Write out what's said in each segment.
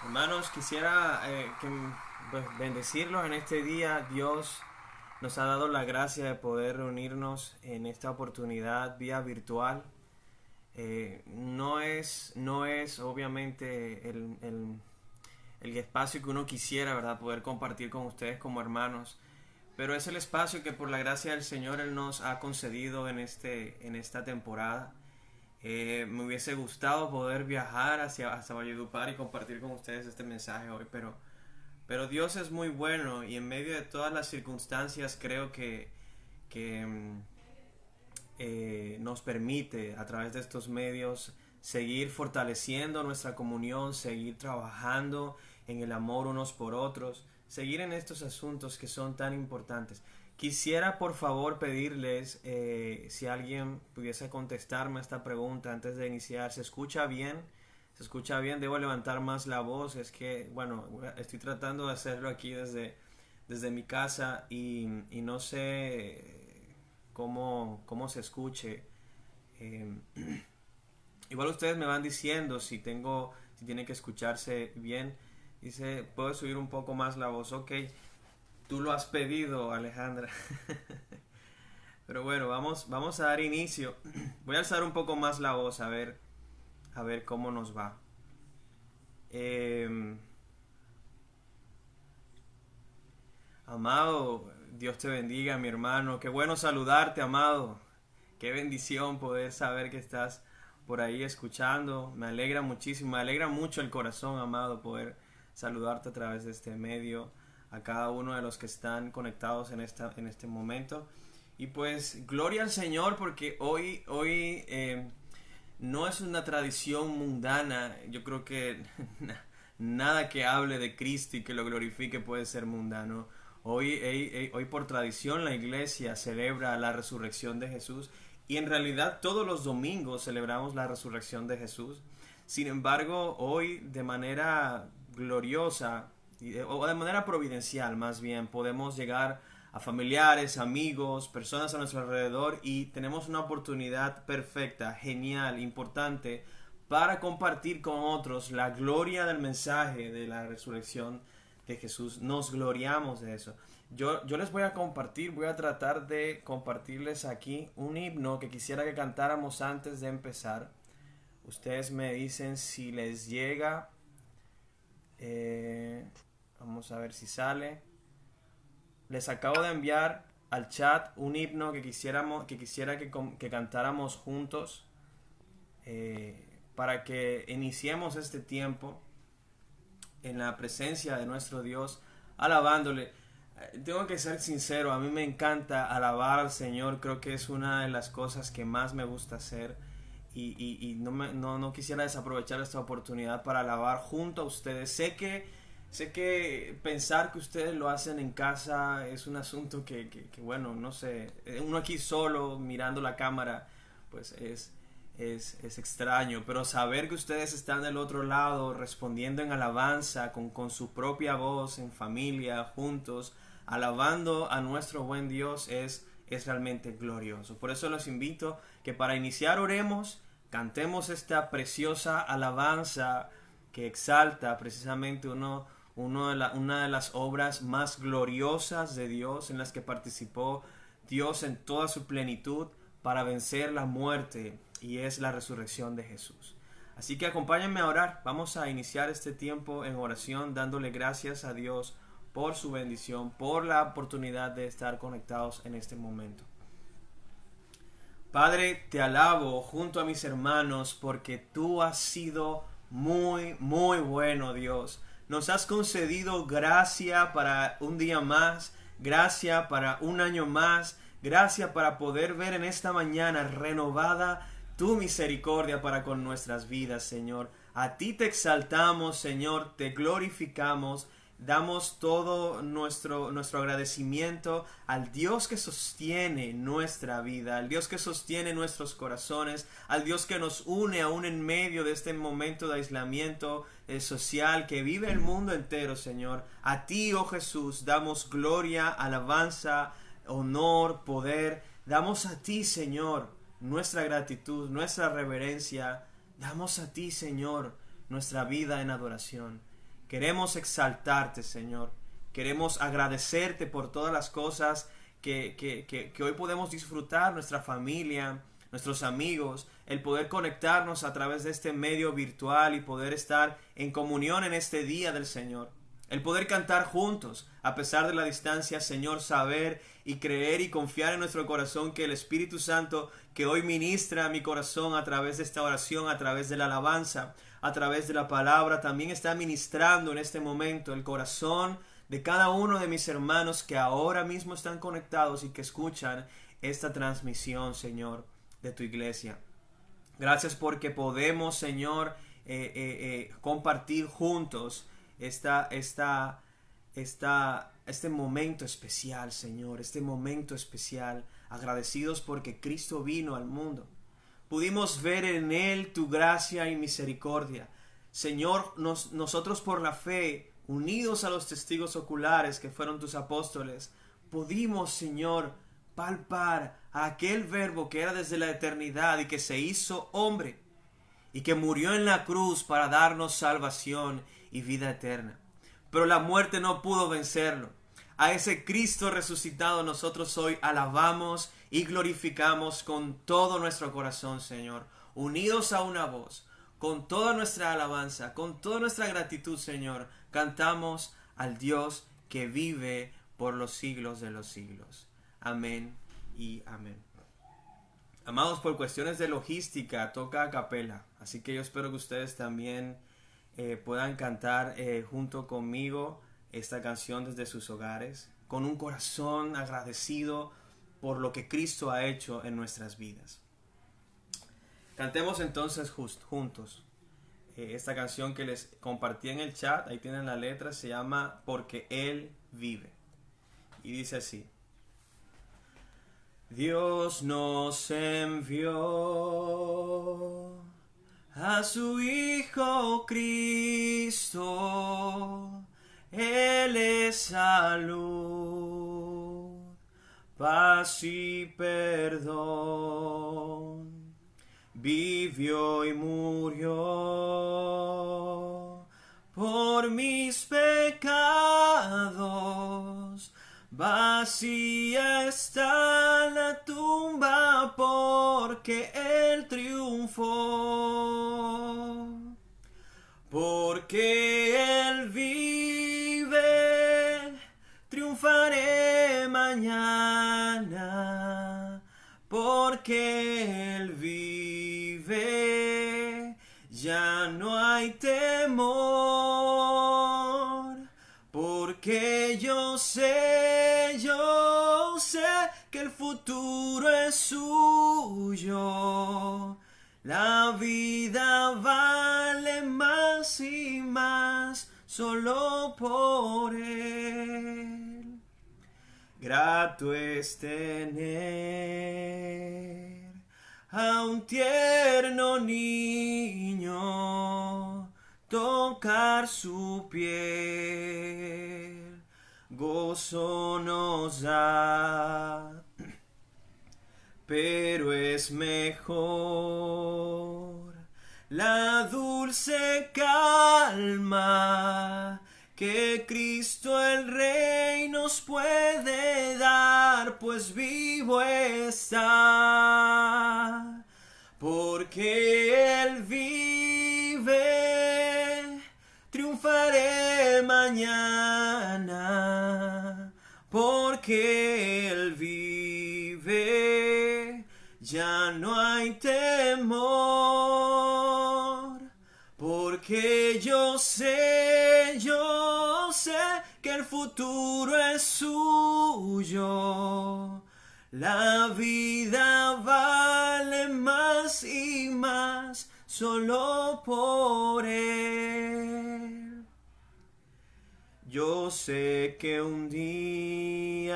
Hermanos, quisiera bendecirlos en este día. Dios nos ha dado la gracia de poder reunirnos en esta oportunidad vía virtual. No es obviamente el espacio que uno quisiera, ¿verdad? Poder compartir con ustedes como hermanos. Pero es el espacio que por la gracia del Señor Él nos ha concedido en esta temporada. Me hubiese gustado poder viajar hasta Valledupar y compartir con ustedes este mensaje hoy, pero Dios es muy bueno y en medio de todas las circunstancias creo que nos permite a través de estos medios seguir fortaleciendo nuestra comunión, seguir trabajando en el amor unos por otros, seguir en estos asuntos que son tan importantes. Quisiera por favor pedirles si alguien pudiese contestarme a esta pregunta antes de iniciar. ¿Se escucha bien? ¿Se escucha bien? ¿Debo levantar más la voz? Es que, bueno, estoy tratando de hacerlo aquí desde mi casa y no sé cómo se escuche. Eh, Igual ustedes me van diciendo si tiene que escucharse bien. Dice, ¿puedo subir un poco más la voz? Ok, tú lo has pedido, Alejandra. Pero bueno, vamos a dar inicio. Voy a alzar un poco más la voz a ver cómo nos va. Eh, Amado, Dios te bendiga, mi hermano. Qué bueno saludarte, amado. Qué bendición poder saber que estás por ahí escuchando. Me alegra muchísimo, me alegra mucho el corazón, amado, poder saludarte a través de este medio, a cada uno de los que están conectados en este momento. Y pues, gloria al Señor, porque hoy no es una tradición mundana. Yo creo que nada que hable de Cristo y que lo glorifique puede ser mundano. Hoy por tradición la iglesia celebra la resurrección de Jesús y en realidad todos los domingos celebramos la resurrección de Jesús. Sin embargo, hoy de manera gloriosa o de manera providencial más bien podemos llegar a familiares, amigos, personas a nuestro alrededor y tenemos una oportunidad perfecta, genial, importante para compartir con otros la gloria del mensaje de la resurrección de Jesús. Nos gloriamos de eso. Yo les voy a compartir, voy a tratar de compartirles aquí un himno que quisiera que cantáramos antes de empezar. Ustedes me dicen si les llega. Eh, Vamos a ver si sale. Les acabo de enviar al chat un himno que quisiera que cantáramos juntos para que iniciemos este tiempo en la presencia de nuestro Dios, alabándole. Tengo que ser sincero, a mí me encanta alabar al Señor, creo que es una de las cosas que más me gusta hacer y no quisiera desaprovechar esta oportunidad para alabar junto a ustedes. Sé que pensar que ustedes lo hacen en casa es un asunto que bueno, no sé, uno aquí solo mirando la cámara, pues es extraño, pero saber que ustedes están del otro lado respondiendo en alabanza con su propia voz, en familia, juntos, alabando a nuestro buen Dios es realmente glorioso. Por eso los invito que para iniciar oremos, cantemos esta preciosa alabanza que exalta precisamente una de las obras más gloriosas de Dios en las que participó Dios en toda su plenitud para vencer la muerte y es la resurrección de Jesús. Así que acompáñenme a orar. Vamos a iniciar este tiempo en oración dándole gracias a Dios por su bendición, por la oportunidad de estar conectados en este momento. Padre, te alabo junto a mis hermanos porque tú has sido muy bueno, Dios. Nos has concedido gracia para un día más, gracia para un año más, gracia para poder ver en esta mañana renovada tu misericordia para con nuestras vidas, Señor. A ti te exaltamos, Señor, te glorificamos. Damos todo nuestro agradecimiento al Dios que sostiene nuestra vida, al Dios que sostiene nuestros corazones, al Dios que nos une aún en medio de este momento de aislamiento social que vive el mundo entero, Señor. A ti, oh Jesús, damos gloria, alabanza, honor, poder. Damos a ti, Señor, nuestra gratitud, nuestra reverencia. Damos a ti, Señor, nuestra vida en adoración. Queremos exaltarte, Señor. Queremos agradecerte por todas las cosas que hoy podemos disfrutar, nuestra familia, nuestros amigos, el poder conectarnos a través de este medio virtual y poder estar en comunión en este día del Señor. El poder cantar juntos, a pesar de la distancia, Señor, saber y creer y confiar en nuestro corazón que el Espíritu Santo que hoy ministra a mi corazón a través de esta oración, a través de la alabanza, a través de la palabra, también está ministrando en este momento el corazón de cada uno de mis hermanos que ahora mismo están conectados y que escuchan esta transmisión, Señor, de tu iglesia. Gracias porque podemos, Señor, compartir juntos este momento especial, Señor, este momento especial, agradecidos porque Cristo vino al mundo. Pudimos ver en Él tu gracia y misericordia. Señor, nosotros por la fe, unidos a los testigos oculares que fueron tus apóstoles, pudimos, Señor, palpar a aquel verbo que era desde la eternidad y que se hizo hombre y que murió en la cruz para darnos salvación y vida eterna. Pero la muerte no pudo vencerlo. A ese Cristo resucitado nosotros hoy alabamos y glorificamos con todo nuestro corazón, Señor, unidos a una voz, con toda nuestra alabanza, con toda nuestra gratitud, Señor, cantamos al Dios que vive por los siglos de los siglos. Amén y amén. Amados, por cuestiones de logística toca a capela, así que yo espero que ustedes también puedan cantar junto conmigo esta canción desde sus hogares, con un corazón agradecido por lo que Cristo ha hecho en nuestras vidas. Cantemos entonces juntos esta canción que les compartí en el chat. Ahí tienen la letra, se llama Porque Él vive, y dice así: Dios nos envió a su Hijo Cristo, Él es salud, paz y perdón. Vivió y murió por mis pecados. Vacía está la tumba porque Él triunfó. Porque Él vive, triunfaré mañana. Porque Él vive, ya no hay temor. Porque yo sé que el futuro es suyo. La vida vale más y más solo por Él. Grato es tener a un tierno niño, tocar su piel, gozo nos da, pero es mejor la dulce calma que Cristo el Rey nos puede dar, pues vivo está. Porque Él vive, triunfaré mañana. Porque Él vive, ya no hay temor. Porque yo sé que el futuro es suyo. La vida vale más y más solo por Él. Yo sé que un día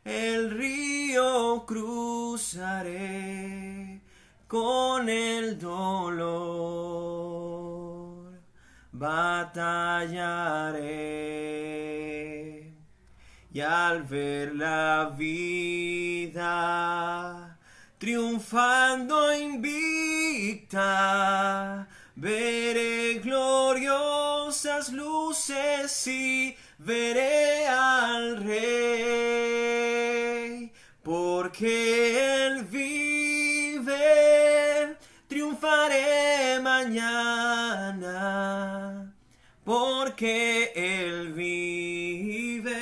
el río cruzaré con el dolor, batallaré. Y al ver la vida triunfando invicta, veré glorioso las luces y veré al Rey, porque Él vive, triunfaré mañana, porque Él vive,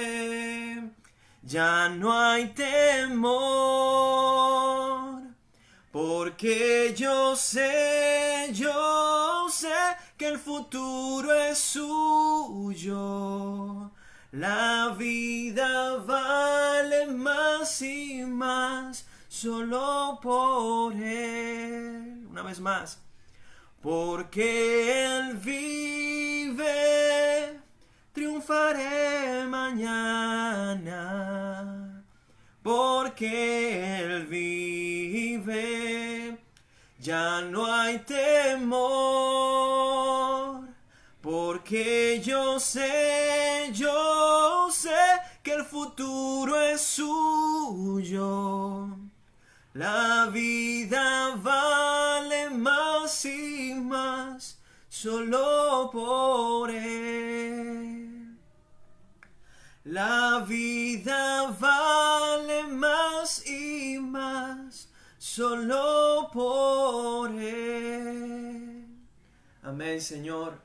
ya no hay temor, porque yo sé que el futuro es suyo. La vida vale más y más solo por Él. Una vez más. Porque Él vive, triunfaré mañana. Porque Él vive, ya no hay temor. Porque yo sé que el futuro es suyo. La vida vale más y más solo por Él. La vida vale más y más solo por Él. Amén, Señor.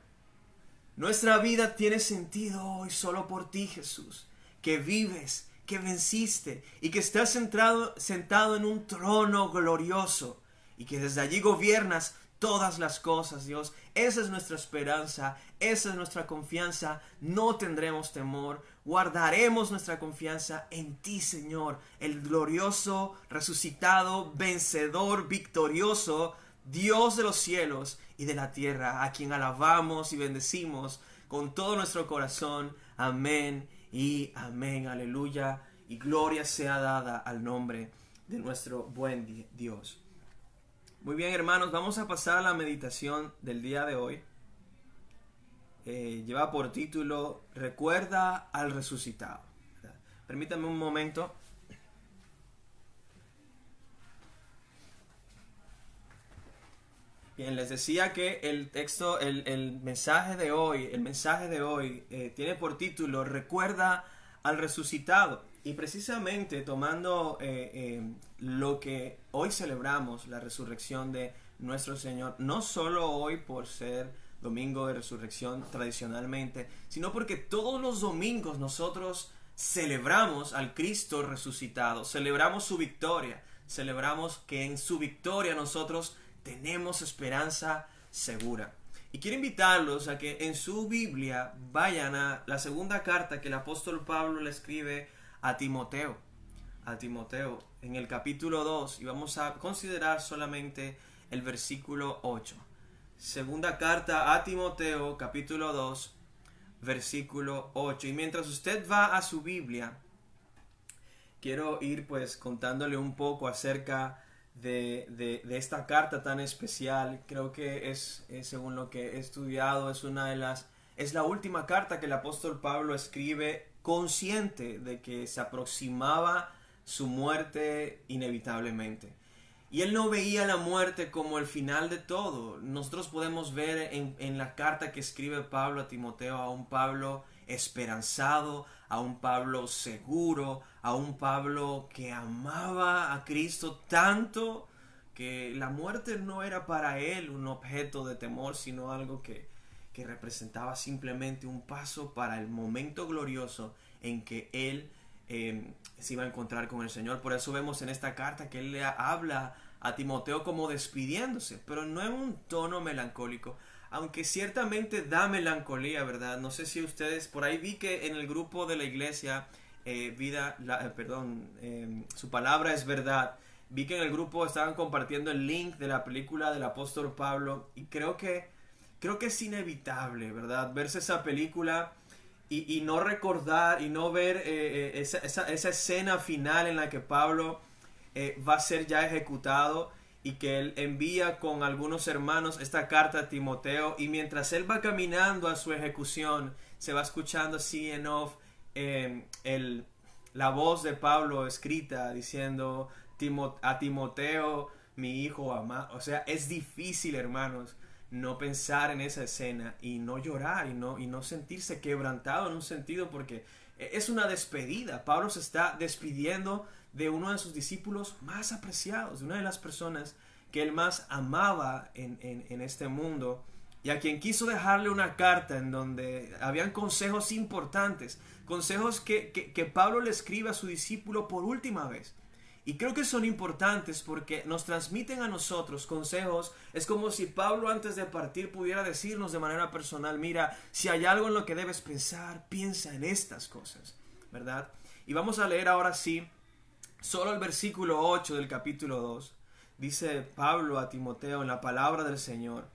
Nuestra vida tiene sentido hoy solo por ti, Jesús, que vives, que venciste y que estás sentado en un trono glorioso y que desde allí gobiernas todas las cosas, Dios. Esa es nuestra esperanza, esa es nuestra confianza. No tendremos temor, guardaremos nuestra confianza en ti, Señor, el glorioso, resucitado, vencedor, victorioso Dios de los cielos y de la tierra, a quien alabamos y bendecimos con todo nuestro corazón. Amén y amén. Aleluya. Y gloria sea dada al nombre de nuestro buen Dios. Muy bien, hermanos, vamos a pasar a la meditación del día de hoy. Lleva por título Recuerda al resucitado. Permítanme un momento. Bien, les decía que el texto, el mensaje de hoy, tiene por título Recuerda al resucitado. Y precisamente tomando lo que hoy celebramos, la resurrección de nuestro Señor, no solo hoy por ser domingo de resurrección tradicionalmente, sino porque todos los domingos nosotros celebramos al Cristo resucitado, celebramos su victoria, celebramos que en su victoria nosotros tenemos esperanza segura. Y quiero invitarlos a que en su Biblia vayan a la segunda carta que el apóstol Pablo le escribe a Timoteo. En el capítulo 2, y vamos a considerar solamente el versículo 8. Segunda carta a Timoteo, capítulo 2, versículo 8. Y mientras usted va a su Biblia, quiero ir pues contándole un poco acerca de esta carta tan especial. Creo que es según lo que he estudiado, es la última carta que el apóstol Pablo escribe consciente de que se aproximaba su muerte inevitablemente. Y él no veía la muerte como el final de todo. Nosotros podemos ver en la carta que escribe Pablo a Timoteo a un Pablo esperanzado, a un Pablo seguro, a un Pablo que amaba a Cristo tanto que la muerte no era para él un objeto de temor, sino algo que representaba simplemente un paso para el momento glorioso en que él se iba a encontrar con el Señor. Por eso vemos en esta carta que él le habla a Timoteo como despidiéndose, pero no en un tono melancólico, aunque ciertamente da melancolía, ¿verdad? No sé si ustedes, por ahí vi que en el grupo de la iglesia Su Palabra es Verdad, vi que en el grupo estaban compartiendo el link de la película del apóstol Pablo, y creo que es inevitable, ¿verdad? Verse esa película y no recordar y no ver esa escena final en la que Pablo va a ser ya ejecutado, y que él envía con algunos hermanos esta carta a Timoteo, y mientras él va caminando a su ejecución se va escuchando así en off la voz de Pablo escrita diciendo a Timoteo, mi hijo amado. O sea, es difícil, hermanos, no pensar en esa escena y no llorar y no sentirse quebrantado en un sentido, porque es una despedida. Pablo se está despidiendo de uno de sus discípulos más apreciados, de una de las personas que él más amaba en este mundo, y a quien quiso dejarle una carta en donde habían consejos importantes, consejos que Pablo le escribe a su discípulo por última vez. Y creo que son importantes porque nos transmiten a nosotros consejos. Es como si Pablo antes de partir pudiera decirnos de manera personal: mira, si hay algo en lo que debes pensar, piensa en estas cosas, ¿verdad? Y vamos a leer ahora sí solo el versículo 8 del capítulo 2. Dice Pablo a Timoteo en la palabra del Señor: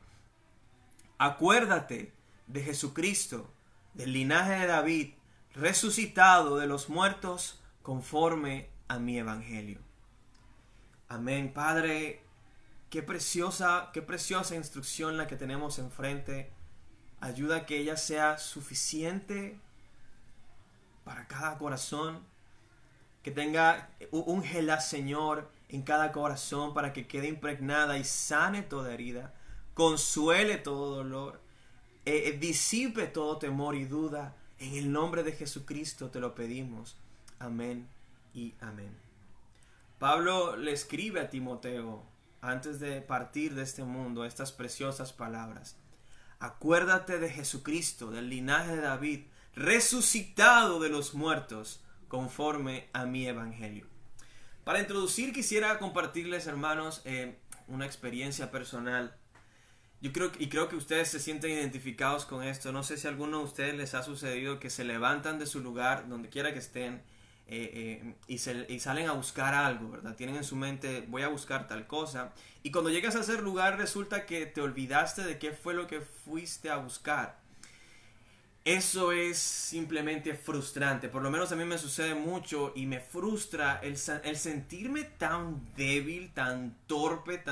acuérdate de Jesucristo, del linaje de David, resucitado de los muertos conforme a mi evangelio. Amén. Padre, qué preciosa instrucción la que tenemos enfrente. Ayuda a que ella sea suficiente para cada corazón. Que tenga, úngela, Señor, en cada corazón para que quede impregnada y sane toda herida, consuele todo dolor, disipe todo temor y duda. En el nombre de Jesucristo te lo pedimos. Amén y amén. Pablo le escribe a Timoteo antes de partir de este mundo estas preciosas palabras: acuérdate de Jesucristo, del linaje de David, resucitado de los muertos conforme a mi evangelio. Para introducir, quisiera compartirles, hermanos, una experiencia personal. Creo que ustedes se sienten identificados con esto. No sé si a alguno de ustedes les ha sucedido que se levantan de su lugar, donde quiera que estén, y salen a buscar algo, ¿verdad? Tienen en su mente: voy a buscar tal cosa. Y cuando llegas a ese lugar resulta que te olvidaste de qué fue lo que fuiste a buscar. Eso es simplemente frustrante. Por lo menos a mí me sucede mucho y me frustra el sentirme tan débil, tan torpe,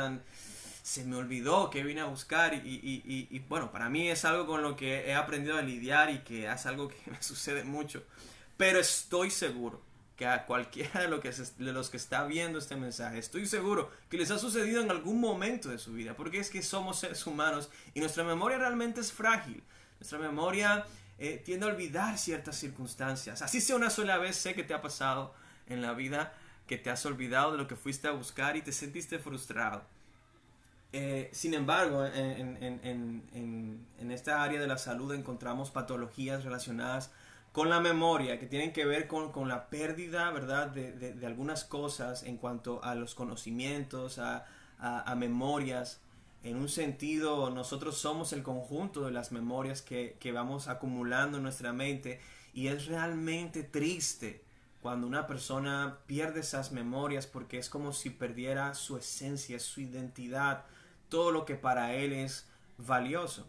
se me olvidó que vine a buscar. Y bueno, para mí es algo con lo que he aprendido a lidiar y que es algo que me sucede mucho. Pero estoy seguro que a cualquiera de los que está viendo este mensaje, estoy seguro que les ha sucedido en algún momento de su vida, porque es que somos seres humanos y nuestra memoria realmente es frágil. Nuestra memoria tiende a olvidar ciertas circunstancias. Así sea una sola vez, sé que te ha pasado en la vida que te has olvidado de lo que fuiste a buscar y te sentiste frustrado. Sin embargo, en esta área de la salud encontramos patologías relacionadas con la memoria, que tienen que ver con la pérdida, ¿verdad?, de algunas cosas en cuanto a los conocimientos, a memorias. En un sentido, nosotros somos el conjunto de las memorias que vamos acumulando en nuestra mente, y es realmente triste cuando una persona pierde esas memorias, porque es como si perdiera su esencia, su identidad, todo lo que para él es valioso.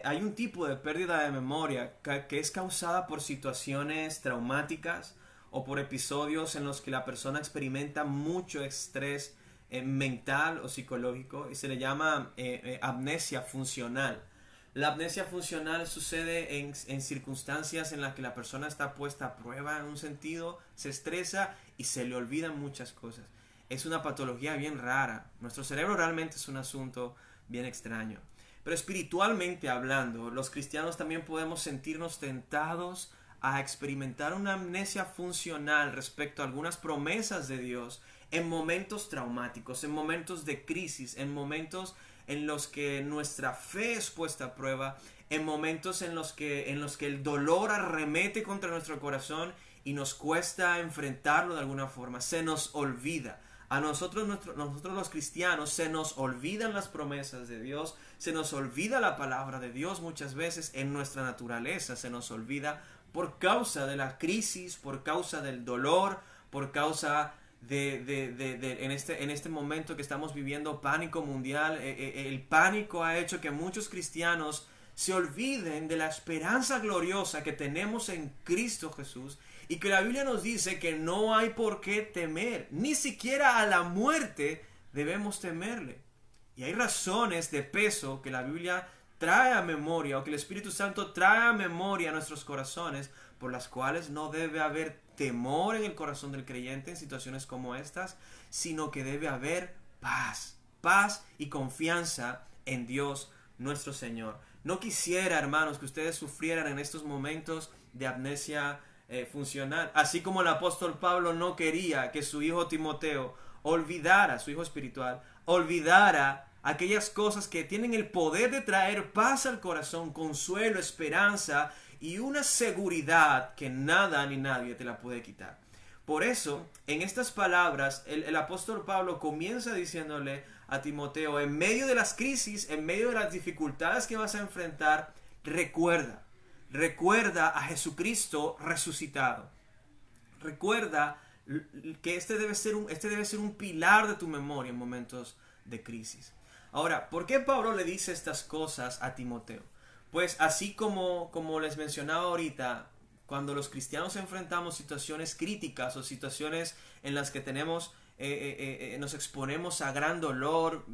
Hay un tipo de pérdida de memoria que es causada por situaciones traumáticas o por episodios en los que la persona experimenta mucho estrés mental o psicológico, y se le llama amnesia funcional. La amnesia funcional sucede en circunstancias en las que la persona está puesta a prueba en un sentido, se estresa y se le olvidan muchas cosas. Es una patología bien rara. Nuestro cerebro realmente es un asunto bien extraño. Pero espiritualmente hablando, los cristianos también podemos sentirnos tentados a experimentar una amnesia funcional respecto a algunas promesas de Dios en momentos traumáticos, en momentos de crisis, en momentos en los que nuestra fe es puesta a prueba, en momentos en los que el dolor arremete contra nuestro corazón y nos cuesta enfrentarlo de alguna forma. Se nos olvida. A nosotros los cristianos se nos olvidan las promesas de Dios, se nos olvida la palabra de Dios muchas veces en nuestra naturaleza, se nos olvida por causa de la crisis, por causa del dolor, por causa en este momento que estamos viviendo pánico mundial. El pánico ha hecho que muchos cristianos se olviden de la esperanza gloriosa que tenemos en Cristo Jesús, y que la Biblia nos dice que no hay por qué temer, ni siquiera a la muerte debemos temerle. Y hay razones de peso que la Biblia trae a memoria, o que el Espíritu Santo trae a memoria a nuestros corazones, por las cuales no debe haber temor en el corazón del creyente en situaciones como estas, sino que debe haber paz y confianza en Dios nuestro Señor. No quisiera, hermanos, que ustedes sufrieran en estos momentos de amnesia funcional, así como el apóstol Pablo no quería que su hijo Timoteo olvidara, su hijo espiritual, olvidara aquellas cosas que tienen el poder de traer paz al corazón, consuelo, esperanza y una seguridad que nada ni nadie te la puede quitar. Por eso, en estas palabras, el apóstol Pablo comienza diciéndole a Timoteo, en medio de las crisis, en medio de las dificultades que vas a enfrentar, recuerda a Jesucristo resucitado. Recuerda que este debe ser un pilar de tu memoria en momentos de crisis. Ahora, ¿por qué Pablo le dice estas cosas a Timoteo? Pues así como les mencionaba ahorita, cuando los cristianos enfrentamos situaciones críticas o situaciones en las que nos exponemos a gran dolor,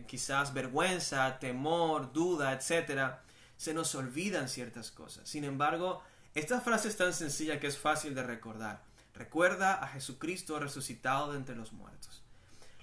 quizás vergüenza, temor, duda, etcétera, se nos olvidan ciertas cosas. Sin embargo, esta frase es tan sencilla que es fácil de recordar. Recuerda a Jesucristo resucitado de entre los muertos.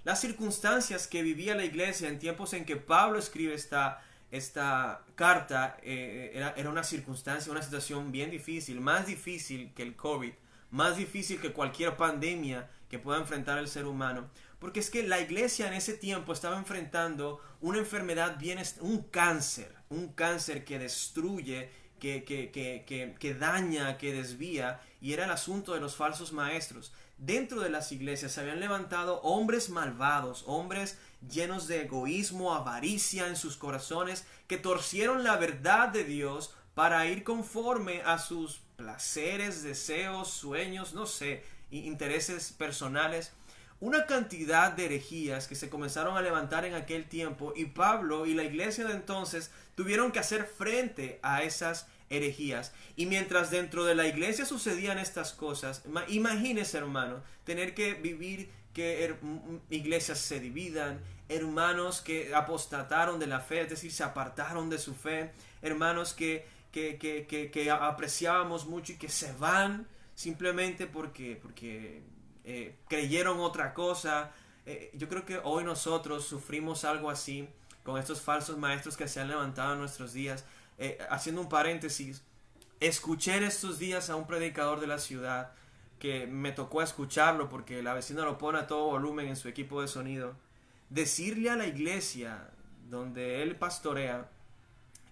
Las circunstancias que vivía la iglesia en tiempos en que Pablo escribe esta carta era una circunstancia, una situación bien difícil, más difícil que el COVID, más difícil que cualquier pandemia que pueda enfrentar el ser humano, porque es que la iglesia en ese tiempo estaba enfrentando una enfermedad un cáncer que destruye, que daña, que desvía, y era el asunto de los falsos maestros. Dentro de las iglesias se habían levantado hombres malvados, hombres llenos de egoísmo, avaricia en sus corazones, que torcieron la verdad de Dios para ir conforme a sus placeres, deseos, sueños, no sé, intereses personales. Una cantidad de herejías que se comenzaron a levantar en aquel tiempo, y Pablo y la iglesia de entonces tuvieron que hacer frente a esas herejías. Y mientras dentro de la iglesia sucedían estas cosas, imagínese, hermano, tener que vivir que iglesias se dividan, hermanos que apostataron de la fe, es decir, se apartaron de su fe, hermanos que apreciábamos mucho y que se van simplemente porque creyeron otra cosa. Yo creo que hoy nosotros sufrimos algo así con estos falsos maestros que se han levantado en nuestros días. Haciendo un paréntesis, escuché en estos días a un predicador de la ciudad que me tocó escucharlo porque la vecina lo pone a todo volumen en su equipo de sonido, decirle a la iglesia donde él pastorea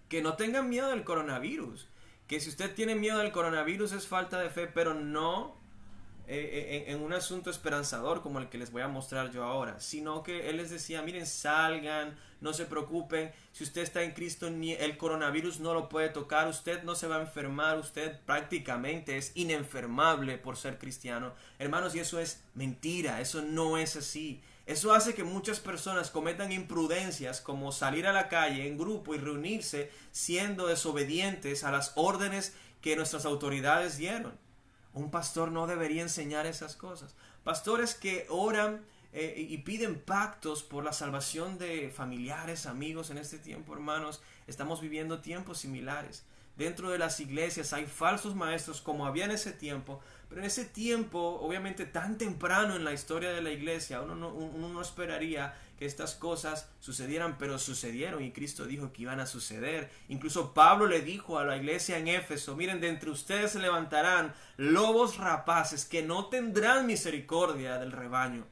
que no tengan miedo del coronavirus, que si usted tiene miedo del coronavirus es falta de fe, pero no en un asunto esperanzador como el que les voy a mostrar yo ahora, sino que él les decía, miren, salgan, no se preocupen, si usted está en Cristo ni el coronavirus no lo puede tocar, usted no se va a enfermar, usted prácticamente es inenfermable por ser cristiano. Hermanos, y eso es mentira, eso no es así. Eso hace que muchas personas cometan imprudencias como salir a la calle en grupo y reunirse siendo desobedientes a las órdenes que nuestras autoridades dieron. Un pastor no debería enseñar esas cosas. Pastores que oran y piden pactos por la salvación de familiares, amigos en este tiempo, hermanos, estamos viviendo tiempos similares. Dentro de las iglesias hay falsos maestros como había en ese tiempo, pero en ese tiempo, obviamente tan temprano en la historia de la iglesia, uno no esperaría que estas cosas sucedieran, pero sucedieron y Cristo dijo que iban a suceder. Incluso Pablo le dijo a la iglesia en Éfeso, miren, de entre ustedes se levantarán lobos rapaces que no tendrán misericordia del rebaño.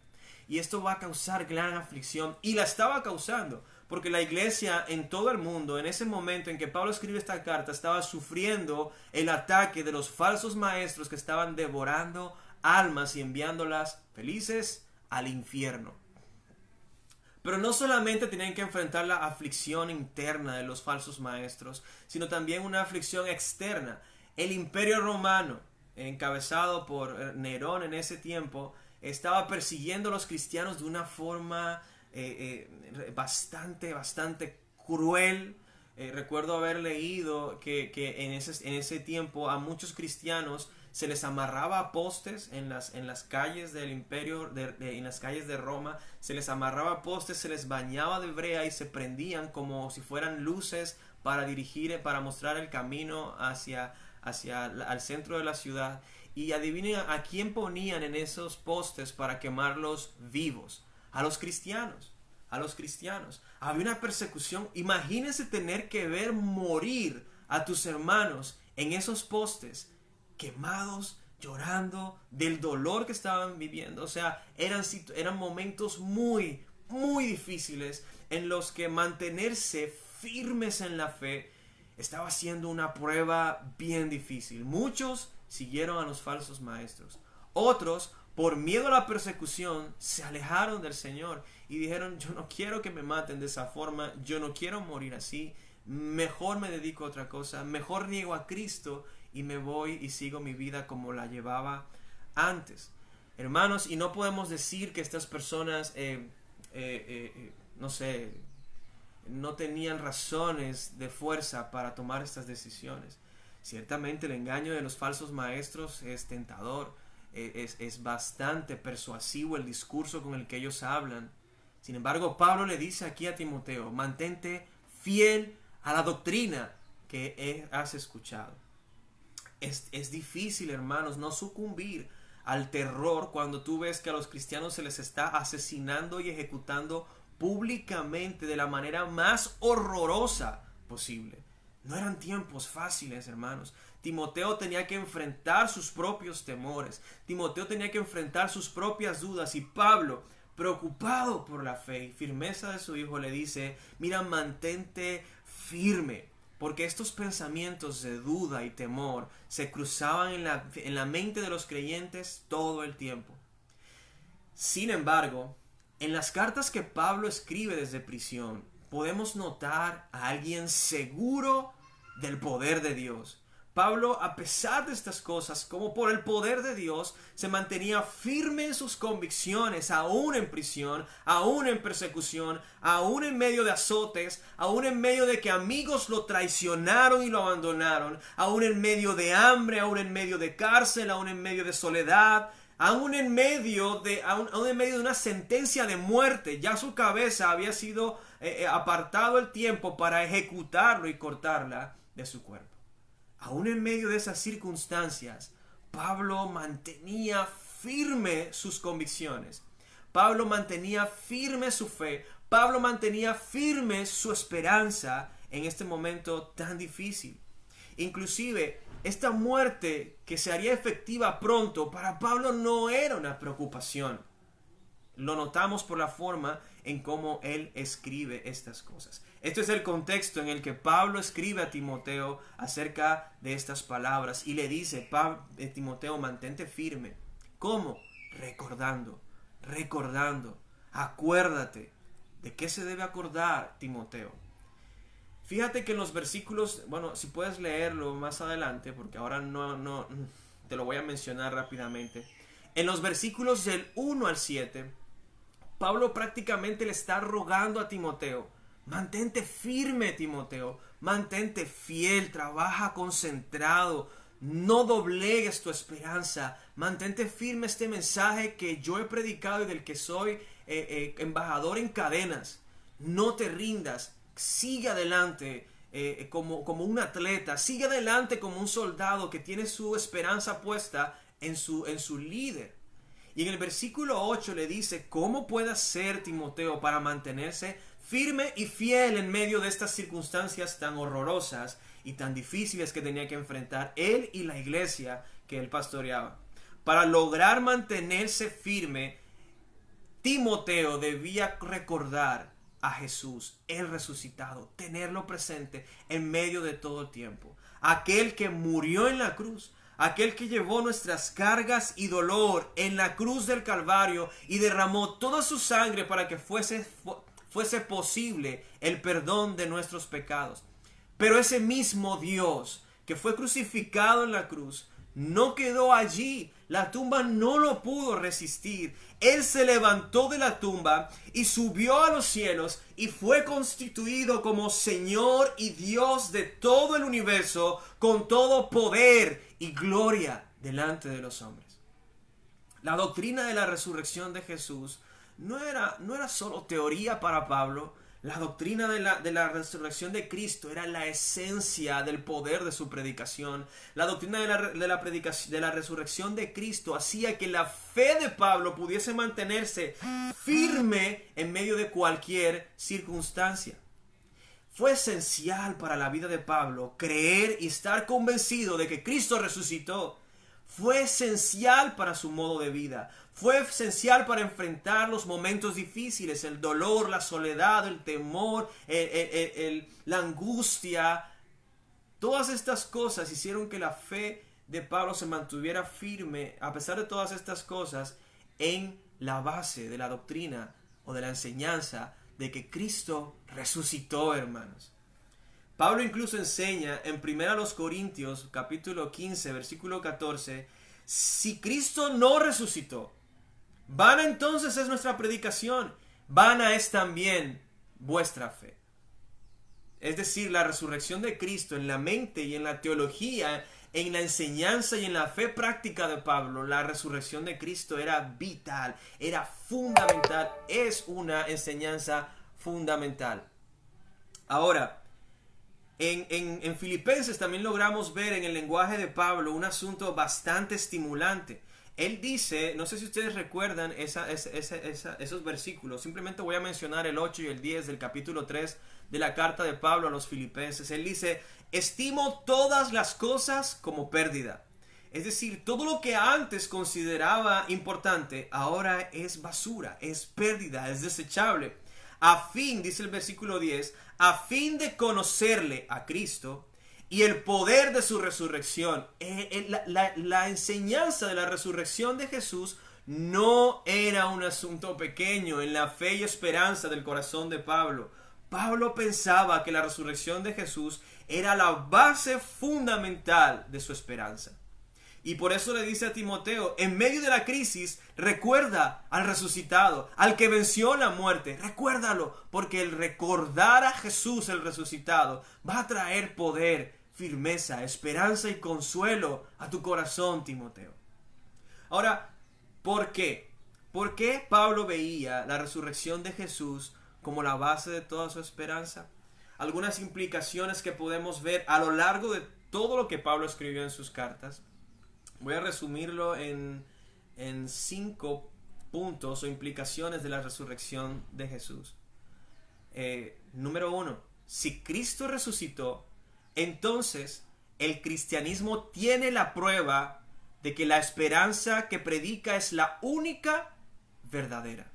Y esto va a causar gran aflicción, y la estaba causando, porque la iglesia en todo el mundo, en ese momento en que Pablo escribe esta carta, estaba sufriendo el ataque de los falsos maestros que estaban devorando almas y enviándolas felices al infierno. Pero no solamente tenían que enfrentar la aflicción interna de los falsos maestros, sino también una aflicción externa. El Imperio Romano, encabezado por Nerón en ese tiempo, estaba persiguiendo a los cristianos de una forma bastante cruel. Recuerdo haber leído que en ese tiempo a muchos cristianos se les amarraba a postes en las calles del imperio, en las calles de Roma, se les amarraba a postes, se les bañaba de brea y se prendían como si fueran luces para mostrar el camino al centro de la ciudad. Y adivinen a quién ponían en esos postes para quemarlos vivos. A los cristianos. a los cristianos. Había una persecución. Imagínense tener que ver morir a tus hermanos en esos postes, quemados, llorando del dolor que estaban viviendo. O sea, eran momentos muy, muy difíciles en los que mantenerse firmes en la fe estaba siendo una prueba bien difícil. Muchos siguieron a los falsos maestros. Otros, por miedo a la persecución, se alejaron del Señor y dijeron: yo no quiero que me maten de esa forma, yo no quiero morir así, mejor me dedico a otra cosa, mejor niego a Cristo y me voy y sigo mi vida como la llevaba antes. Hermanos, y no podemos decir que estas personas, no sé, no tenían razones de fuerza para tomar estas decisiones. Ciertamente el engaño de los falsos maestros es tentador, es bastante persuasivo el discurso con el que ellos hablan. Sin embargo, Pablo le dice aquí a Timoteo: mantente fiel a la doctrina que has escuchado. Es difícil, hermanos, no sucumbir al terror cuando tú ves que a los cristianos se les está asesinando y ejecutando públicamente de la manera más horrorosa posible. No eran tiempos fáciles, hermanos. Timoteo tenía que enfrentar sus propios temores. Timoteo tenía que enfrentar sus propias dudas. Y Pablo, preocupado por la fe y firmeza de su hijo, le dice: mira, mantente firme. Porque estos pensamientos de duda y temor se cruzaban en la mente de los creyentes todo el tiempo. Sin embargo, en las cartas que Pablo escribe desde prisión, podemos notar a alguien seguro del poder de Dios. Pablo, a pesar de estas cosas, como por el poder de Dios, se mantenía firme en sus convicciones, aún en prisión, aún en persecución, aún en medio de azotes, aún en medio de que amigos lo traicionaron y lo abandonaron, aún en medio de hambre, aún en medio de cárcel, aún en medio de soledad, aún en medio de una sentencia de muerte. Ya su cabeza había sido apartado el tiempo para ejecutarlo y cortarla de su cuerpo. Aún en medio de esas circunstancias, Pablo mantenía firme sus convicciones. Pablo mantenía firme su fe. Pablo mantenía firme su esperanza en este momento tan difícil. Inclusive, esta muerte que se haría efectiva pronto, para Pablo no era una preocupación. Lo notamos por la forma en cómo él escribe estas cosas. Este es el contexto en el que Pablo escribe a Timoteo acerca de estas palabras y le dice: Timoteo, mantente firme. ¿Cómo? Recordando. Acuérdate. ¿De qué se debe acordar, Timoteo? Fíjate que en los versículos, bueno, si puedes leerlo más adelante, porque ahora no te lo voy a mencionar rápidamente. En los versículos del 1 al 7, Pablo prácticamente le está rogando a Timoteo: mantente firme, Timoteo, mantente fiel, trabaja concentrado, no doblegues tu esperanza, mantente firme este mensaje que yo he predicado y del que soy embajador en cadenas. No te rindas, sigue adelante como un atleta, sigue adelante como un soldado que tiene su esperanza puesta en su líder. Y en el versículo 8 le dice: ¿cómo puede hacer Timoteo para mantenerse firme y fiel en medio de estas circunstancias tan horrorosas y tan difíciles que tenía que enfrentar él y la iglesia que él pastoreaba? Para lograr mantenerse firme, Timoteo debía recordar a Jesús, el resucitado, tenerlo presente en medio de todo el tiempo. Aquel que murió en la cruz, aquel que llevó nuestras cargas y dolor en la cruz del Calvario y derramó toda su sangre para que fuese posible el perdón de nuestros pecados. Pero ese mismo Dios que fue crucificado en la cruz no quedó allí. La tumba no lo pudo resistir. Él se levantó de la tumba y subió a los cielos y fue constituido como Señor y Dios de todo el universo, con todo poder y gloria delante de los hombres. La doctrina de la resurrección de Jesús no era solo teoría para Pablo. La doctrina de la resurrección de Cristo era la esencia del poder de su predicación. La doctrina de la resurrección de Cristo hacía que la fe de Pablo pudiese mantenerse firme en medio de cualquier circunstancia. Fue esencial para la vida de Pablo creer y estar convencido de que Cristo resucitó. Fue esencial para su modo de vida. Fue esencial para enfrentar los momentos difíciles, el dolor, la soledad, el temor, la angustia. Todas estas cosas hicieron que la fe de Pablo se mantuviera firme, a pesar de todas estas cosas, en la base de la doctrina o de la enseñanza de que Cristo resucitó, hermanos. Pablo incluso enseña en 1 Corintios capítulo 15 versículo 14, si Cristo no resucitó, vana entonces es nuestra predicación, vana es también vuestra fe. Es decir, la resurrección de Cristo en la mente y en la teología, en la enseñanza y en la fe práctica de Pablo, la resurrección de Cristo era vital, era fundamental, es una enseñanza fundamental. Ahora, en Filipenses también logramos ver en el lenguaje de Pablo un asunto bastante estimulante. Él dice, no sé si ustedes recuerdan esos versículos, simplemente voy a mencionar el 8 y el 10 del capítulo 3 de la carta de Pablo a los Filipenses. Él dice, estimo todas las cosas como pérdida. Es decir, todo lo que antes consideraba importante, ahora es basura, es pérdida, es desechable. A fin, dice el versículo 10, a fin de conocerle a Cristo y el poder de su resurrección. La enseñanza de la resurrección de Jesús no era un asunto pequeño en la fe y esperanza del corazón de Pablo. Pablo pensaba que la resurrección de Jesús era la base fundamental de su esperanza. Y por eso le dice a Timoteo, en medio de la crisis, recuerda al resucitado, al que venció la muerte. Recuérdalo, porque el recordar a Jesús el resucitado va a traer poder, firmeza, esperanza y consuelo a tu corazón, Timoteo. Ahora, ¿por qué? ¿Por qué Pablo veía la resurrección de Jesús como la base de toda su esperanza? Algunas implicaciones que podemos ver a lo largo de todo lo que Pablo escribió en sus cartas. Voy a resumirlo en 5 puntos o implicaciones de la resurrección de Jesús. Número 1. Si Cristo resucitó, entonces el cristianismo tiene la prueba de que la esperanza que predica es la única verdadera.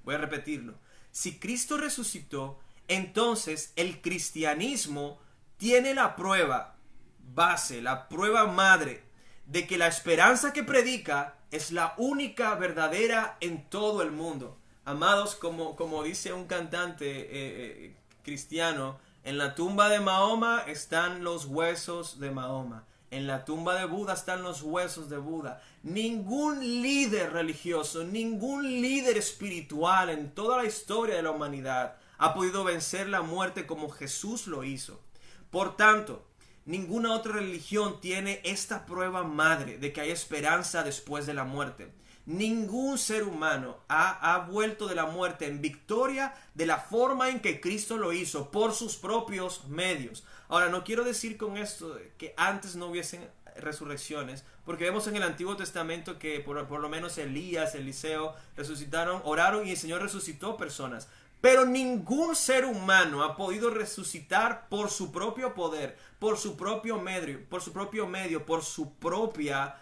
Voy a repetirlo. Si Cristo resucitó, entonces el cristianismo tiene la prueba base, la prueba madre, de que la esperanza que predica es la única verdadera en todo el mundo. Amados, como dice un cantante cristiano, en la tumba de Mahoma están los huesos de Mahoma. En la tumba de Buda están los huesos de Buda. Ningún líder religioso, ningún líder espiritual en toda la historia de la humanidad ha podido vencer la muerte como Jesús lo hizo. Por tanto, ninguna otra religión tiene esta prueba madre de que hay esperanza después de la muerte. Ningún ser humano ha vuelto de la muerte en victoria de la forma en que Cristo lo hizo, por sus propios medios. Ahora, no quiero decir con esto que antes no hubiesen resurrecciones, porque vemos en el Antiguo Testamento que por lo menos Elías, Eliseo resucitaron, oraron y el Señor resucitó personas. Pero ningún ser humano ha podido resucitar por su propio poder, por su propio medio, por su propia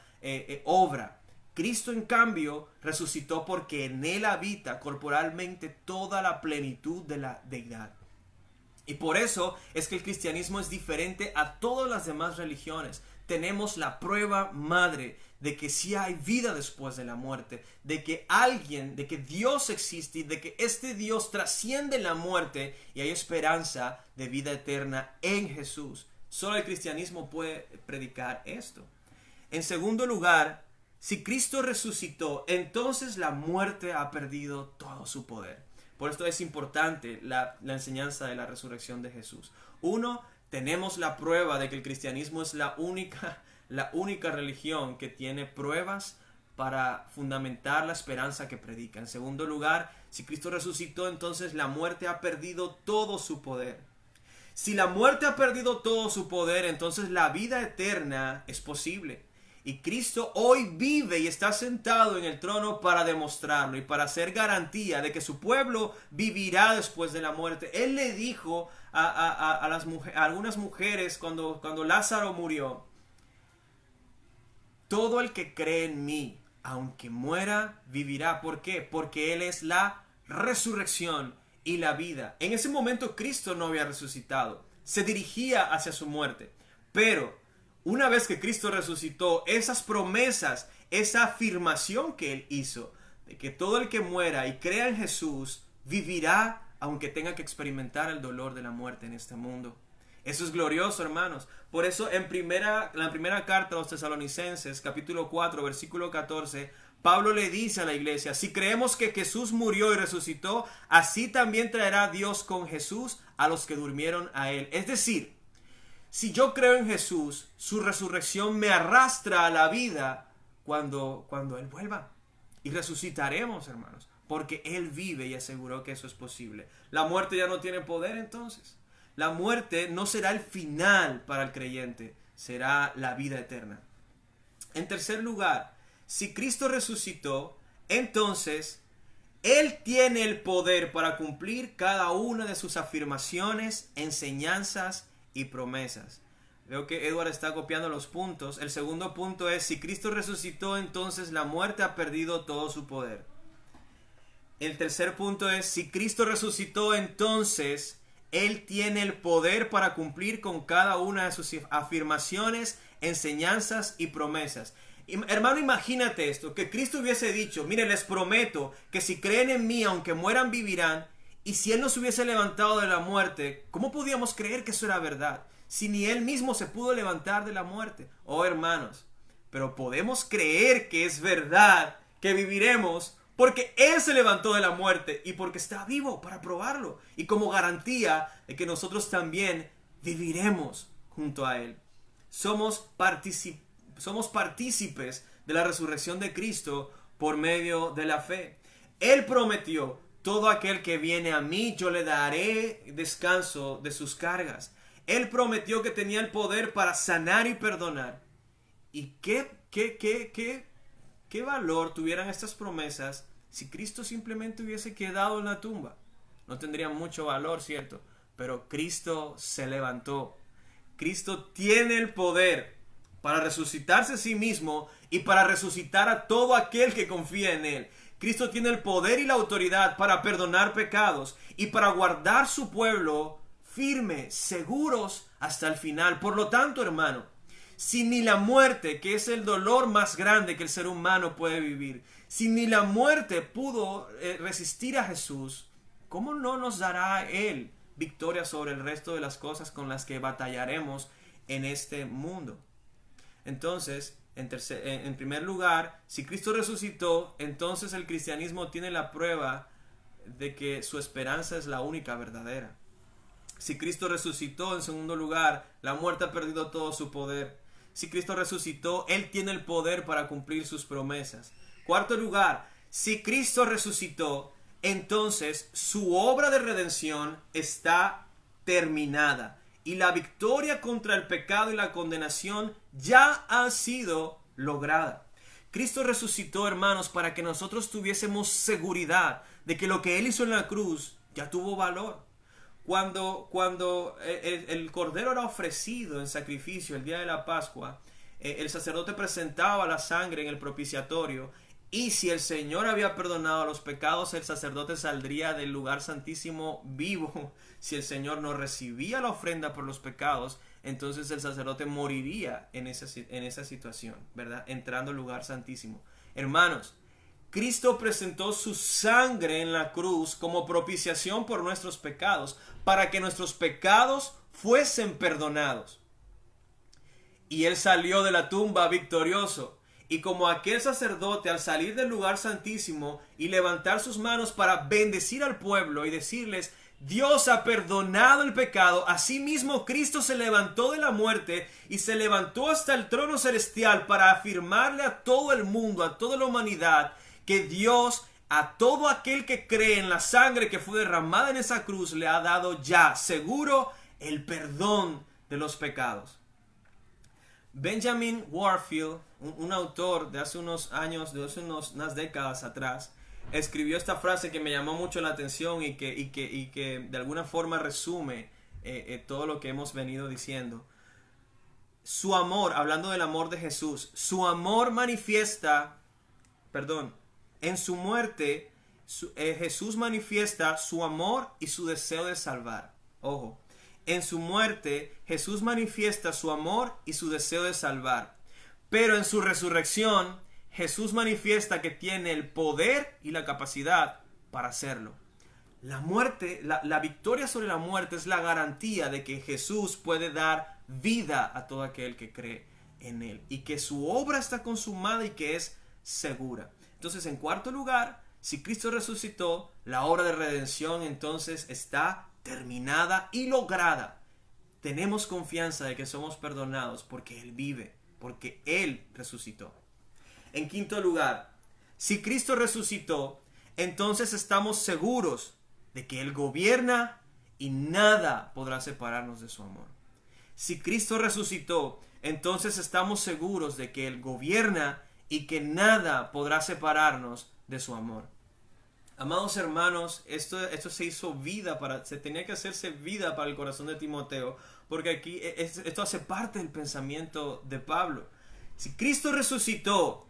obra. Cristo, en cambio, resucitó porque en él habita corporalmente toda la plenitud de la deidad. Y por eso es que el cristianismo es diferente a todas las demás religiones. Tenemos la prueba madre de que sí hay vida después de la muerte, de que Dios existe y de que este Dios trasciende la muerte y hay esperanza de vida eterna en Jesús. Solo el cristianismo puede predicar esto. En segundo lugar, si Cristo resucitó, entonces la muerte ha perdido todo su poder. Por esto es importante la enseñanza de la resurrección de Jesús. Uno, tenemos la prueba de que el cristianismo es la única religión que tiene pruebas para fundamentar la esperanza que predica. En segundo lugar, si Cristo resucitó, entonces la muerte ha perdido todo su poder. Si la muerte ha perdido todo su poder, entonces la vida eterna es posible. Y Cristo hoy vive y está sentado en el trono para demostrarlo y para hacer garantía de que su pueblo vivirá después de la muerte. Él le dijo a algunas mujeres cuando Lázaro murió: todo el que cree en mí, aunque muera, vivirá. ¿Por qué? Porque Él es la resurrección y la vida. En ese momento Cristo no había resucitado, se dirigía hacia su muerte. Pero una vez que Cristo resucitó, esas promesas, esa afirmación que Él hizo, de que todo el que muera y crea en Jesús, vivirá aunque tenga que experimentar el dolor de la muerte en este mundo. Eso es glorioso, hermanos. Por eso en la primera carta a los Tesalonicenses, capítulo 4, versículo 14, Pablo le dice a la iglesia: si creemos que Jesús murió y resucitó, así también traerá Dios con Jesús a los que durmieron a Él. Es decir, si yo creo en Jesús, su resurrección me arrastra a la vida cuando Él vuelva. Y resucitaremos, hermanos, porque Él vive y aseguró que eso es posible. La muerte ya no tiene poder entonces. La muerte no será el final para el creyente, será la vida eterna. En tercer lugar, si Cristo resucitó, entonces Él tiene el poder para cumplir cada una de sus afirmaciones, enseñanzas y promesas. Veo que Edward está copiando los puntos. El segundo punto es: si Cristo resucitó, entonces la muerte ha perdido todo su poder. El tercer punto es: si Cristo resucitó, entonces Él tiene el poder para cumplir con cada una de sus afirmaciones, enseñanzas y promesas. Hermano, imagínate esto, que Cristo hubiese dicho: mire, les prometo que si creen en mí, aunque mueran, vivirán. Y si Él no se hubiese levantado de la muerte, ¿cómo podíamos creer que eso era verdad? Si ni Él mismo se pudo levantar de la muerte. Oh, hermanos, pero podemos creer que es verdad, que viviremos, porque Él se levantó de la muerte y porque está vivo para probarlo. Y como garantía de que nosotros también viviremos junto a Él. Somos partícipes de la resurrección de Cristo por medio de la fe. Él prometió: todo aquel que viene a mí, yo le daré descanso de sus cargas. Él prometió que tenía el poder para sanar y perdonar. ¿Y qué valor tuvieran estas promesas si Cristo simplemente hubiese quedado en la tumba? No tendrían mucho valor, ¿cierto? Pero Cristo se levantó. Cristo tiene el poder para resucitarse a sí mismo y para resucitar a todo aquel que confía en Él. Cristo tiene el poder y la autoridad para perdonar pecados y para guardar su pueblo firme, seguros hasta el final. Por lo tanto, hermano, si ni la muerte, que es el dolor más grande que el ser humano puede vivir, si ni la muerte pudo resistir a Jesús, ¿cómo no nos dará Él victoria sobre el resto de las cosas con las que batallaremos en este mundo? Entonces, en primer lugar, si Cristo resucitó, entonces el cristianismo tiene la prueba de que su esperanza es la única verdadera. Si Cristo resucitó, en segundo lugar, la muerte ha perdido todo su poder. Si Cristo resucitó, Él tiene el poder para cumplir sus promesas. Cuarto lugar, si Cristo resucitó, entonces su obra de redención está terminada. Y la victoria contra el pecado y la condenación ya ha sido lograda. Cristo resucitó, hermanos, para que nosotros tuviésemos seguridad de que lo que Él hizo en la cruz ya tuvo valor. Cuando el cordero era ofrecido en sacrificio el día de la Pascua, el sacerdote presentaba la sangre en el propiciatorio, y si el Señor había perdonado los pecados, el sacerdote saldría del lugar santísimo vivo. Si el Señor no recibía la ofrenda por los pecados, entonces el sacerdote moriría en esa situación, ¿verdad? Entrando al lugar santísimo. Hermanos, Cristo presentó su sangre en la cruz como propiciación por nuestros pecados, para que nuestros pecados fuesen perdonados. Y Él salió de la tumba victorioso. Y como aquel sacerdote, al salir del lugar santísimo y levantar sus manos para bendecir al pueblo y decirles: Dios ha perdonado el pecado. Asimismo, Cristo se levantó de la muerte y se levantó hasta el trono celestial para afirmarle a todo el mundo, a toda la humanidad, que Dios, a todo aquel que cree en la sangre que fue derramada en esa cruz, le ha dado ya seguro el perdón de los pecados. Benjamin Warfield, un autor de hace unos años, de hace unas décadas atrás, escribió esta frase que me llamó mucho la atención y que de alguna forma resume todo lo que hemos venido diciendo. Su amor, hablando del amor de Jesús, su amor manifiesta, en su muerte, Jesús manifiesta su amor y su deseo de salvar. Ojo, en su muerte Jesús manifiesta su amor y su deseo de salvar. Pero en su resurrección Jesús manifiesta que tiene el poder y la capacidad para hacerlo. La muerte, la victoria sobre la muerte es la garantía de que Jesús puede dar vida a todo aquel que cree en Él y que su obra está consumada y que es segura. Entonces, en cuarto lugar, si Cristo resucitó, la obra de redención entonces está terminada y lograda. Tenemos confianza de que somos perdonados porque Él vive, porque Él resucitó. En quinto lugar, si Cristo resucitó, entonces estamos seguros de que Él gobierna y nada podrá separarnos de su amor. Si Cristo resucitó, entonces estamos seguros de que Él gobierna y que nada podrá separarnos de su amor. Amados hermanos, esto se hizo vida se tenía que hacerse vida para el corazón de Timoteo, porque aquí esto hace parte del pensamiento de Pablo. Si Cristo resucitó,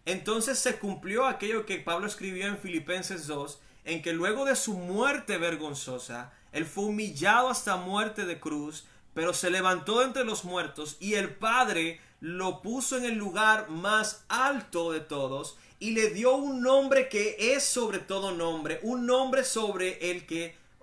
entonces se cumplió aquello que Pablo escribió en Filipenses 2, en que luego de su muerte vergonzosa, Él fue humillado hasta muerte de cruz, pero se levantó de entre los muertos y el Padre lo puso en el lugar más alto de todos y le dio un nombre que es sobre todo nombre, un nombre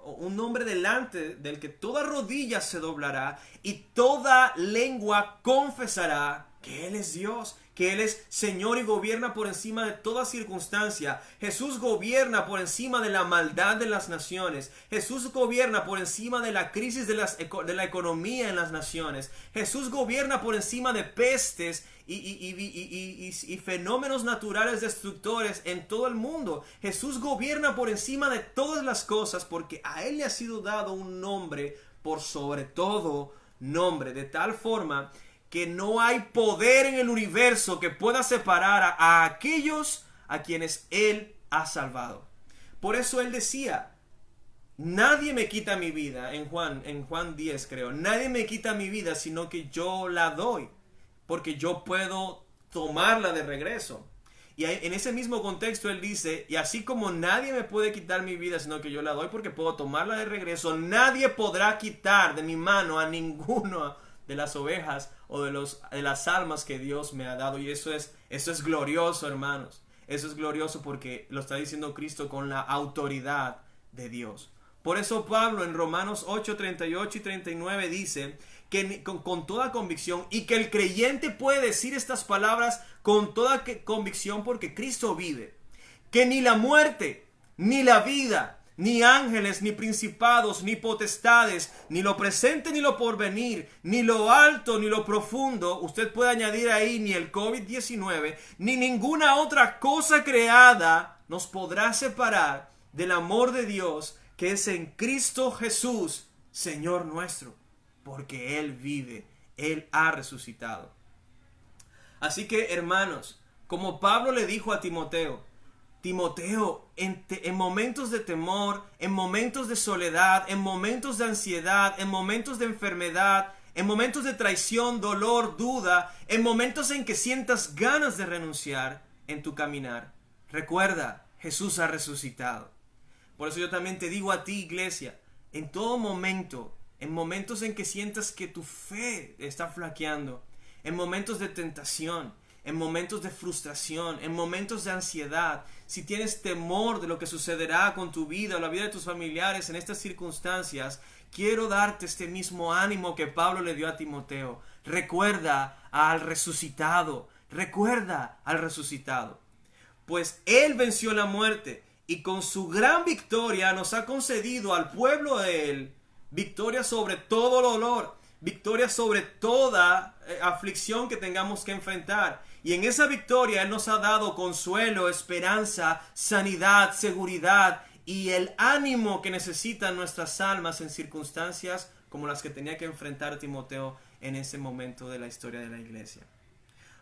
un nombre delante del que toda rodilla se doblará y toda lengua confesará que Él es Dios, que Él es Señor y gobierna por encima de toda circunstancia. Jesús gobierna por encima de la maldad de las naciones. Jesús gobierna por encima de la crisis de la economía en las naciones. Jesús gobierna por encima de pestes y fenómenos naturales destructores en todo el mundo. Jesús gobierna por encima de todas las cosas porque a Él le ha sido dado un nombre por sobre todo nombre, de tal forma que no hay poder en el universo que pueda separar a aquellos a quienes Él ha salvado. Por eso Él decía, nadie me quita mi vida, en Juan 10 creo, nadie me quita mi vida sino que yo la doy, porque yo puedo tomarla de regreso. Y en ese mismo contexto Él dice, y así como nadie me puede quitar mi vida sino que yo la doy porque puedo tomarla de regreso, nadie podrá quitar de mi mano a ninguno de las ovejas o de las almas que Dios me ha dado. Y eso es glorioso, hermanos. Eso es glorioso porque lo está diciendo Cristo con la autoridad de Dios. Por eso Pablo en Romanos 8, 38 y 39 dice que con toda convicción, y que el creyente puede decir estas palabras con toda convicción porque Cristo vive, que ni la muerte, ni la vida, ni ángeles, ni principados, ni potestades, ni lo presente, ni lo porvenir, ni lo alto, ni lo profundo, usted puede añadir ahí ni el COVID-19, ni ninguna otra cosa creada nos podrá separar del amor de Dios que es en Cristo Jesús, Señor nuestro, porque Él vive, Él ha resucitado. Así que, hermanos, como Pablo le dijo a Timoteo, en momentos de temor, en momentos de soledad, en momentos de ansiedad, en momentos de enfermedad, en momentos de traición, dolor, duda, en momentos en que sientas ganas de renunciar en tu caminar, recuerda, Jesús ha resucitado. Por eso yo también te digo a ti, iglesia, en todo momento, en momentos en que sientas que tu fe está flaqueando, en momentos de tentación, en momentos de frustración, en momentos de ansiedad, si tienes temor de lo que sucederá con tu vida o la vida de tus familiares en estas circunstancias, quiero darte este mismo ánimo que Pablo le dio a Timoteo. Recuerda al resucitado, pues Él venció la muerte y con su gran victoria nos ha concedido al pueblo de Él victoria sobre todo dolor, victoria sobre toda aflicción que tengamos que enfrentar. Y en esa victoria Él nos ha dado consuelo, esperanza, sanidad, seguridad y el ánimo que necesitan nuestras almas en circunstancias como las que tenía que enfrentar Timoteo en ese momento de la historia de la iglesia.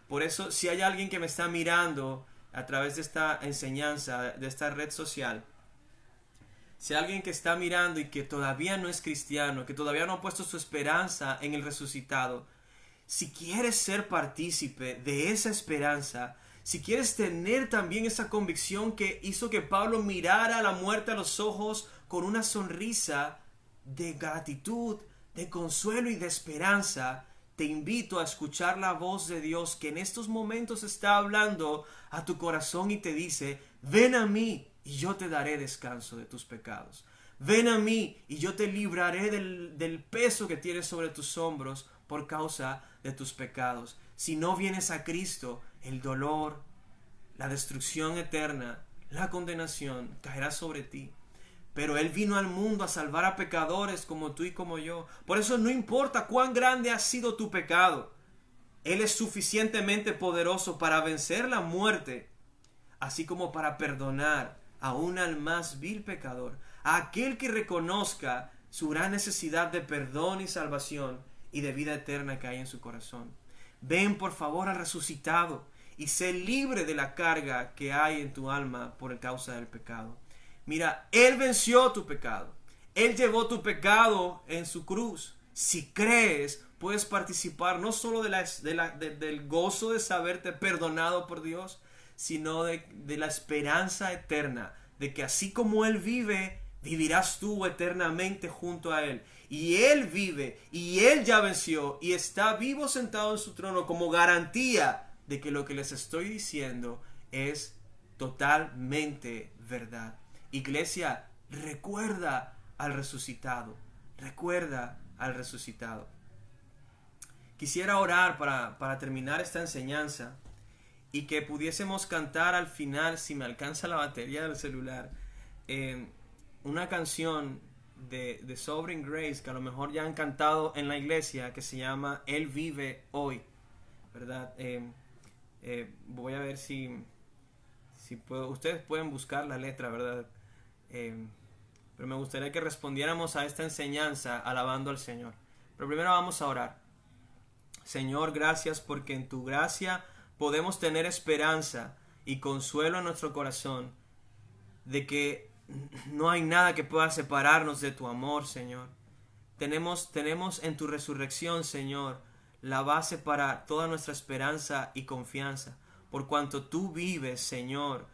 Por eso, si hay alguien que me está mirando a través de esta enseñanza, de esta red social, si hay alguien que está mirando y que todavía no es cristiano, que todavía no ha puesto su esperanza en el resucitado, si quieres ser partícipe de esa esperanza, si quieres tener también esa convicción que hizo que Pablo mirara a la muerte a los ojos con una sonrisa de gratitud, de consuelo y de esperanza, te invito a escuchar la voz de Dios que en estos momentos está hablando a tu corazón y te dice: ven a mí y yo te daré descanso de tus pecados. Ven a mí y yo te libraré del peso que tienes sobre tus hombros por causa de tus pecados. Si no vienes a Cristo, el dolor, la destrucción eterna, la condenación caerá sobre ti. Pero Él vino al mundo a salvar a pecadores como tú y como yo. Por eso no importa cuán grande ha sido tu pecado, Él es suficientemente poderoso para vencer la muerte, así como para perdonar aún al más vil pecador, a aquel que reconozca su gran necesidad de perdón y salvación y de vida eterna que hay en su corazón. Ven por favor al resucitado y sé libre de la carga que hay en tu alma por causa del pecado. Mira, Él venció tu pecado. Él llevó tu pecado en su cruz. Si crees, puedes participar no solo del gozo de saberte perdonado por Dios, sino de la esperanza eterna, de que así como Él vive, vivirás tú eternamente junto a Él. Y Él vive, y Él ya venció, y está vivo sentado en su trono como garantía de que lo que les estoy diciendo es totalmente verdad. Iglesia, recuerda al resucitado. Recuerda al resucitado. Quisiera orar para terminar esta enseñanza y que pudiésemos cantar al final, si me alcanza la batería del celular, una canción de Sovereign Grace que a lo mejor ya han cantado en la iglesia, que se llama Él vive hoy, ¿verdad? Voy a ver si puedo, ustedes pueden buscar la letra, ¿verdad? Pero me gustaría que respondiéramos a esta enseñanza alabando al Señor. Pero primero vamos a orar. Señor, gracias porque en tu gracia podemos tener esperanza y consuelo en nuestro corazón de que no hay nada que pueda separarnos de tu amor, Señor. Tenemos en tu resurrección, Señor, la base para toda nuestra esperanza y confianza. Por cuanto tú vives, Señor,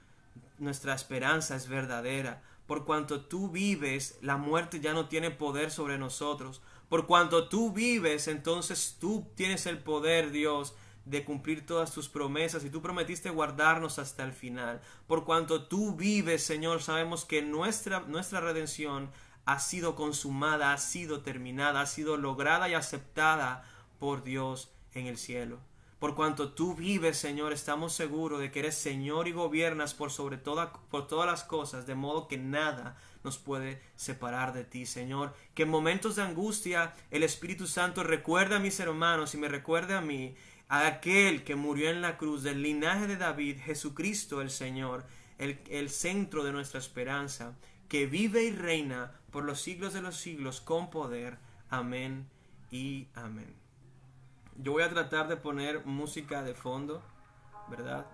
nuestra esperanza es verdadera. Por cuanto tú vives, la muerte ya no tiene poder sobre nosotros. Por cuanto tú vives, entonces tú tienes el poder, Dios, de cumplir todas tus promesas, y tú prometiste guardarnos hasta el final. Por cuanto tú vives, Señor, sabemos que nuestra redención ha sido consumada, ha sido terminada, ha sido lograda y aceptada por Dios en el cielo. Por cuanto tú vives, Señor, estamos seguros de que eres Señor y gobiernas por todas las cosas, de modo que nada nos puede separar de ti, Señor. Que en momentos de angustia el Espíritu Santo recuerde a mis hermanos y me recuerde a mí, a aquel que murió en la cruz del linaje de David, Jesucristo el Señor, el centro de nuestra esperanza, que vive y reina por los siglos de los siglos con poder. Amén y amén. Yo voy a tratar de poner música de fondo, ¿verdad?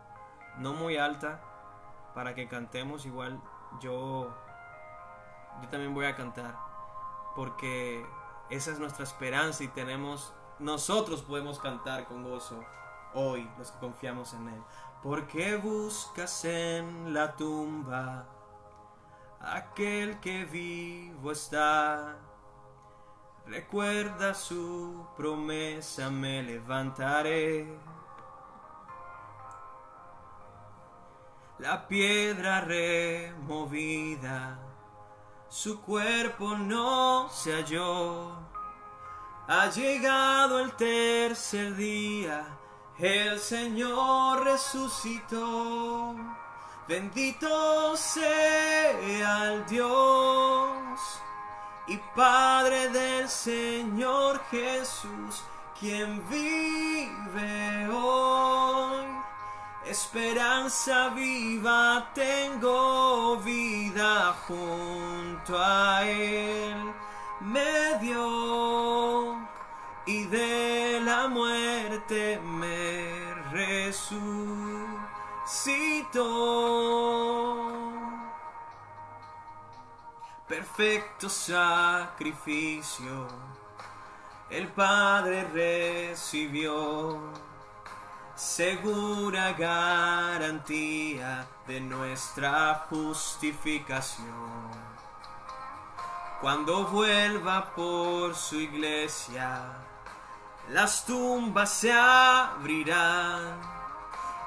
No muy alta, para que cantemos. Igual yo también voy a cantar, porque esa es nuestra esperanza y nosotros podemos cantar con gozo hoy, los que confiamos en Él. Porque buscas en la tumba aquel que vivo está. Recuerda su promesa, me levantaré. La piedra removida, su cuerpo no se halló. Ha llegado el tercer día, el Señor resucitó. Bendito sea el Dios y Padre del Señor Jesús, quien vive hoy. Esperanza viva, tengo vida junto a Él. Me dio y de la muerte me resucitó. Perfecto sacrificio el Padre recibió, segura garantía de nuestra justificación. Cuando vuelva por su iglesia, las tumbas se abrirán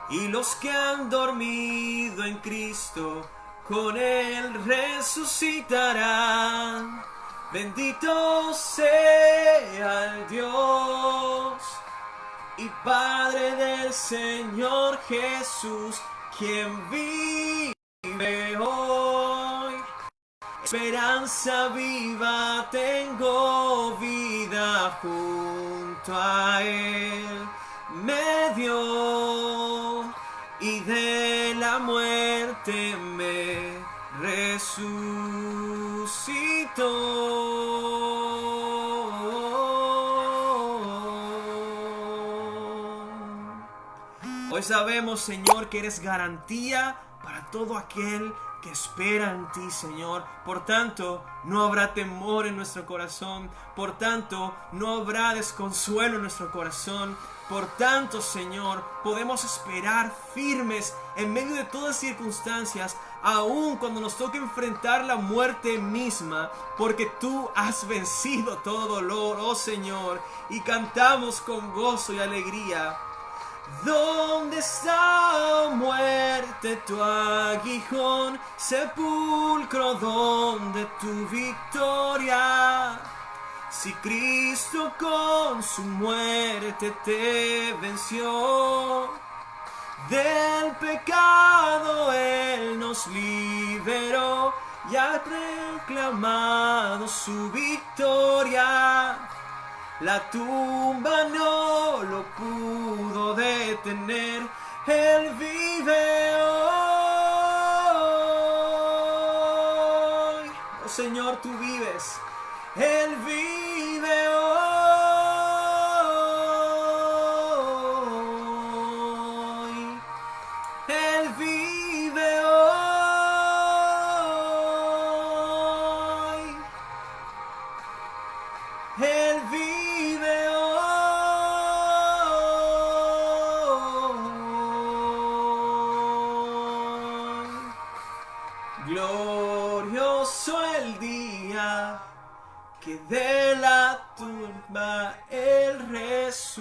y los que han dormido en Cristo con Él resucitarán. Bendito sea el Dios y Padre del Señor Jesús, quien vive hoy. Esperanza viva, tengo vida junto a Él. Me dio y de la muerte me resucitó. Hoy sabemos, Señor, que eres garantía para todo aquel que espera en ti, Señor. Por tanto, no habrá temor en nuestro corazón. Por tanto, no habrá desconsuelo en nuestro corazón. Por tanto, Señor, podemos esperar firmes en medio de todas circunstancias, aun cuando nos toque enfrentar la muerte misma, porque tú has vencido todo dolor, oh Señor, y cantamos con gozo y alegría. ¿Dónde está, muerte, tu aguijón? Sepulcro, ¿dónde tu victoria? Si Cristo con su muerte te venció, del pecado Él nos liberó y ha reclamado su victoria. La tumba no lo pudo detener, Él vive hoy. Oh Señor, tú vives, Él vive hoy. Él vive hoy. Él vive hoy. Glorioso el día que de la tumba Él resucitó.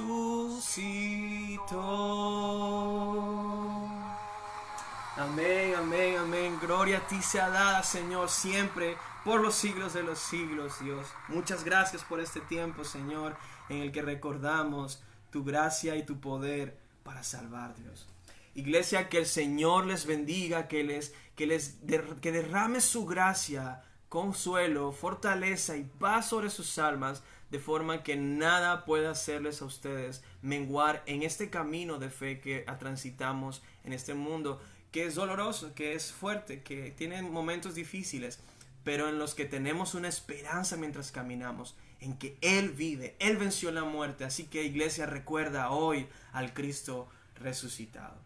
Amén, amén, amén. Gloria a ti sea dada, Señor, siempre, por los siglos de los siglos, Dios. Muchas gracias por este tiempo, Señor, en el que recordamos tu gracia y tu poder para salvar, Dios. Iglesia, que el Señor les bendiga, que derrame su gracia, consuelo, fortaleza y paz sobre sus almas, de forma que nada pueda hacerles a ustedes menguar en este camino de fe que transitamos en este mundo, que es doloroso, que es fuerte, que tiene momentos difíciles, pero en los que tenemos una esperanza mientras caminamos, en que Él vive, Él venció la muerte. Así que, iglesia, recuerda hoy al Cristo resucitado.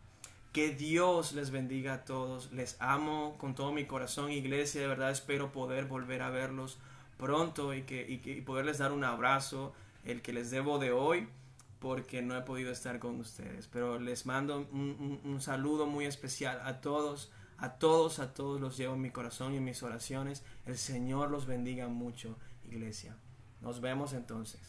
Que Dios les bendiga a todos. Les amo con todo mi corazón, iglesia. De verdad espero poder volver a verlos pronto y poderles dar un abrazo, el que les debo de hoy, porque no he podido estar con ustedes. Pero les mando un saludo muy especial a todos. A todos los llevo en mi corazón y en mis oraciones. El Señor los bendiga mucho, iglesia. Nos vemos entonces.